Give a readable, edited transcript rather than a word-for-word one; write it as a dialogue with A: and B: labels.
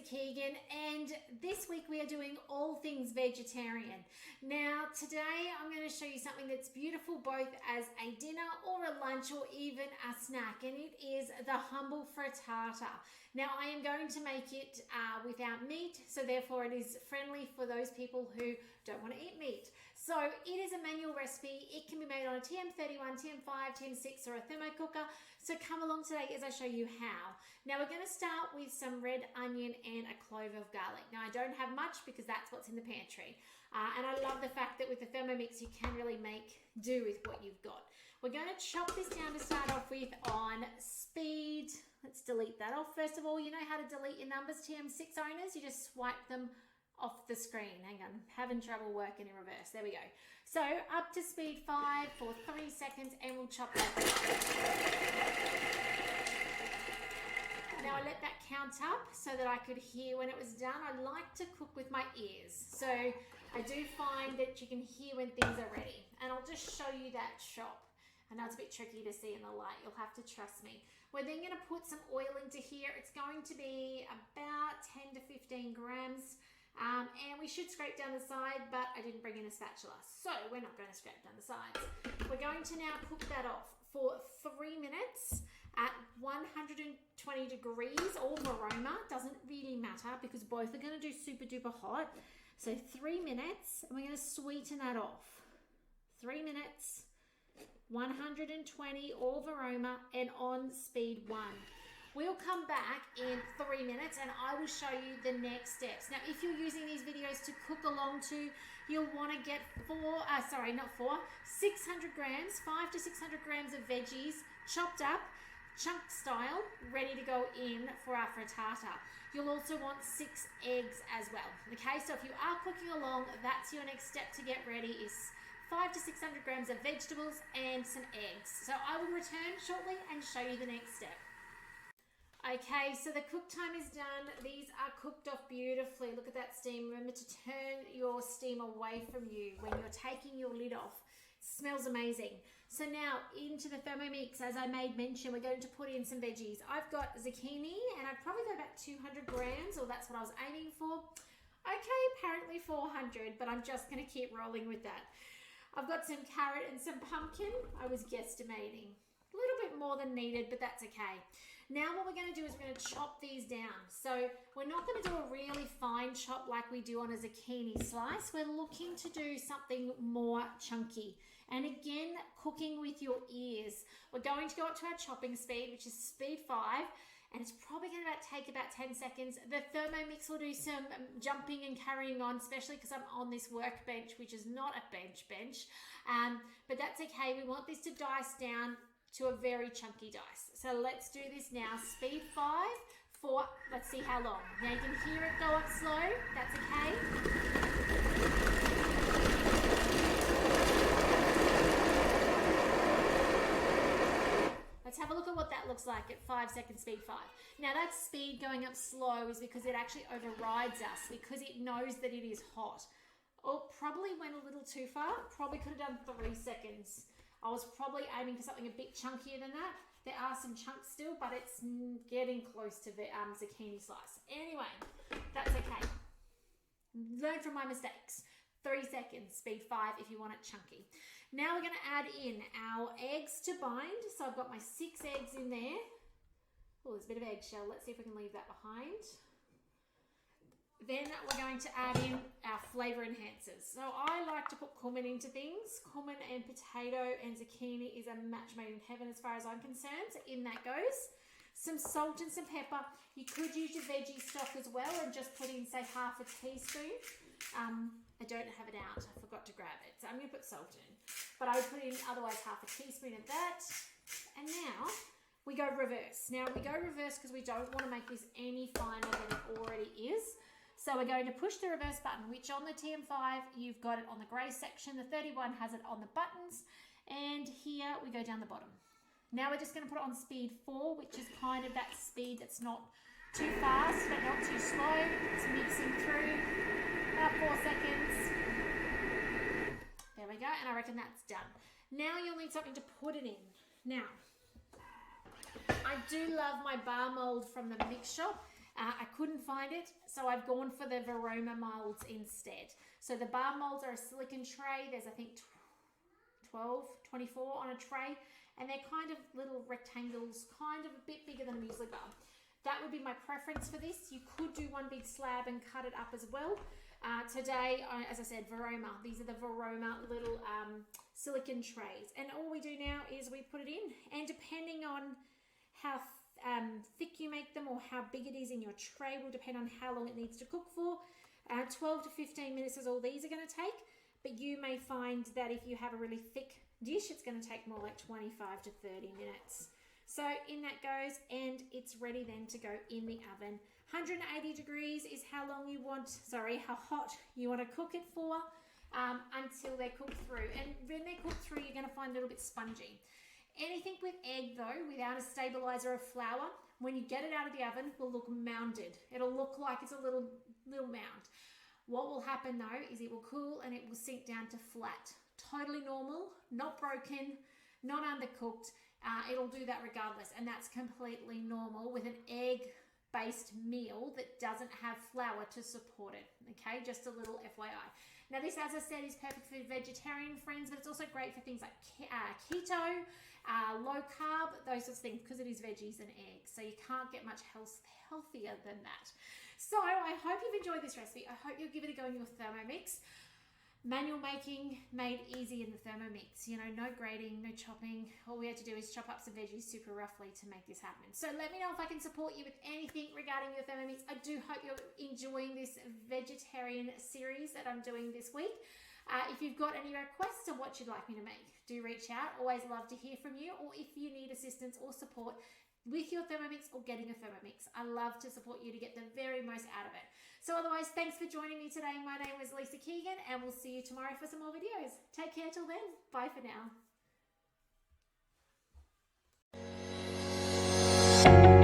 A: Keegan, and this week we are doing all things vegetarian. Now today I'm going to show you something that's beautiful both as a dinner or a lunch or even a snack, and it is the humble frittata. Now I am going to make it without meat, so therefore it is friendly for those people who don't want to eat meat. So it is a manual recipe. It can be made on a TM31, TM5, TM6 or a thermocooker. So come along today as I show you how. Now we're going to start with some red onion and a clove of garlic. Now I don't have much because that's what's in the pantry. And I love the fact that with the Thermomix you can really make do with what you've got. We're going to chop this down to start off with on speed. Let's delete that off. First of all, you know how to delete your numbers, TM6 owners? You just swipe them off the screen. Hang on, I'm having trouble working in reverse. There we go. So up to speed 5 for 3 seconds and we'll chop that down. Now I let that count up so that I could hear when it was done. I like to cook with my ears. So I do find that you can hear when things are ready. And I'll just show you that chop. I know it's a bit tricky to see in the light. You'll have to trust me. We're then going to put some oil into here. It's going to be about 10 to 15 grams. And we should scrape down the side, but I didn't bring in a spatula, so we're not going to scrape down the sides. We're going to now cook that off for 3 minutes at 120 degrees or varoma. Doesn't really matter because both are going to do super duper hot. So 3 minutes, and we're going to sweeten that off. 3 minutes, 120 or varoma, and on speed 1. We'll come back in 3 minutes and I will show you the next steps. Now, if you're using these videos to cook along to, you'll want to get 600 grams, 5 to 600 grams of veggies chopped up, chunk style, ready to go in for our frittata. You'll also want 6 eggs as well. Okay, so if you are cooking along, that's your next step to get ready is 5 to 600 grams of vegetables and some eggs. So I will return shortly and show you the next step. Okay, so the cook time is done. These are cooked off beautifully. Look at that steam. Remember to turn your steam away from you when you're taking your lid off. It smells amazing. So now into the Thermomix, as I made mention, we're going to put in some veggies. I've got zucchini and I've probably got about 200 grams, or that's what I was aiming for. Okay, apparently 400, but I'm just going to keep rolling with that. I've got some carrot and some pumpkin. I was guesstimating. A little bit more than needed, but that's okay. Now what we're going to do is we're going to chop these down. So we're not going to do a really fine chop like we do on a zucchini slice. We're looking to do something more chunky. And again, cooking with your ears. We're going to go up to our chopping speed, which is speed 5. And it's probably going to take about 10 seconds. The Thermomix will do some jumping and carrying on, especially because I'm on this workbench, which is not a bench. But that's okay. We want this to dice down to a very chunky dice. So let's do this now. Speed 5 for, let's see how long. Now you can hear it go up slow. That's okay. Let's have a look at what that looks like at 5 seconds, speed 5. Now that speed going up slow is because it actually overrides us because it knows that it is hot. Oh, probably went a little too far. Probably could have done 3 seconds. I was probably aiming for something a bit chunkier than that. There are some chunks still, but it's getting close to the zucchini slice. Anyway, that's okay. Learn from my mistakes. 3 seconds, speed 5 if you want it chunky. Now we're going to add in our eggs to bind. So I've got my 6 eggs in there. Oh, there's a bit of eggshell. Let's see if we can leave that behind. Then we're going to add in our flavor enhancers. So I like to put cumin into things. Cumin and potato and zucchini is a match made in heaven as far as I'm concerned. So in that goes. Some salt and some pepper. You could use your veggie stock as well and just put in, say, half a teaspoon. I don't have it out. I forgot to grab it. So I'm going to put salt in. But I would put in otherwise half a teaspoon of that. And now we go reverse. Now we go reverse because we don't want to make this any finer than it already is. So we're going to push the reverse button, which on the TM5, you've got it on the grey section. The 31 has it on the buttons. And here we go down the bottom. Now we're just going to put it on speed 4, which is kind of that speed that's not too fast, but not too slow. It's mixing through. About 4 seconds. There we go. And I reckon that's done. Now you'll need something to put it in. Now, I do love my bar mold from the mix shop. I couldn't find it, so I've gone for the Varoma molds instead. So the bar molds are a silicon tray. There's, I think, 12, 24 on a tray, and they're kind of little rectangles, kind of a bit bigger than a muesli bar. That would be my preference for this. You could do one big slab and cut it up as well. Today, as I said, Varoma. These are the Varoma little silicon trays. And all we do now is we put it in, and depending on how thick you make them or how big it is in your tray will depend on how long it needs to cook for. 12 to 15 minutes is all these are going to take, but you may find that if you have a really thick dish, it's going to take more like 25 to 30 minutes. So in that goes, and it's ready then to go in the oven. 180 degrees is how hot you want to cook it for until they're cooked through. And when they're cooked through, you're going to find it a little bit spongy. Anything with egg though, without a stabilizer of flour, when you get it out of the oven, will look mounded. It'll look like it's a little mound. What will happen though is it will cool and it will sink down to flat. Totally normal, not broken, not undercooked. It'll do that regardless, and that's completely normal with an egg-based meal that doesn't have flour to support it. Okay, just a little FYI. Now this, as I said, is perfect for vegetarian friends, but it's also great for things like keto, low carb, those sorts of things, because it is veggies and eggs. So you can't get much healthier than that. So I hope you've enjoyed this recipe. I hope you'll give it a go in your Thermomix. Manual making made easy in the Thermomix. You know, no grating, no chopping. All we had to do is chop up some veggies super roughly to make this happen. So let me know if I can support you with anything regarding your Thermomix. I do hope you're enjoying this vegetarian series that I'm doing this week. If you've got any requests on what you'd like me to make, do reach out. Always love to hear from you, or if you need assistance or support with your Thermomix or getting a Thermomix. I love to support you to get the very most out of it. So otherwise, thanks for joining me today. My name is Lisa Keegan, and we'll see you tomorrow for some more videos. Take care till then. Bye for now.